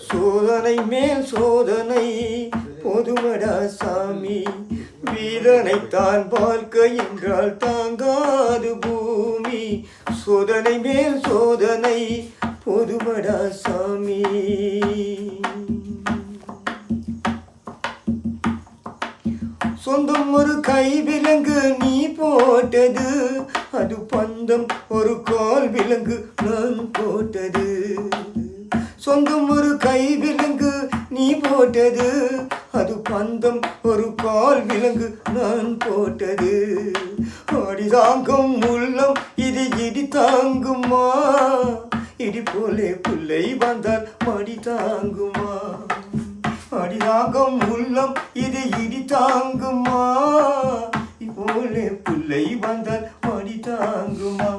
சோதனை மேல் சோதனை போதுமடா சாமி, வீரனைத்தான் வாழ்க்கை என்றால் தாங்காது பூமி. சோதனை மேல் சோதனை போதுமடா சாமி. சொந்தம் ஒரு கை விலங்கு நீ போட்டது, அது பந்தம் ஒரு கால் விலங்கு நான் போட்டது. சொந்தம் ஒரு கை விலங்கு நீ போட்டது, அது பந்தம் ஒரு கால் விலங்கு நான் போட்டது. அடி தாங்கும் உள்ளம் இது இடி தாங்குமா, இடி போலே பிள்ளை வந்தால் மடி தாங்குமா. அடி தாங்கும் உள்ளம் இது இடி தாங்குமா, போலே பிள்ளை வந்தால் மடி தாங்குமா.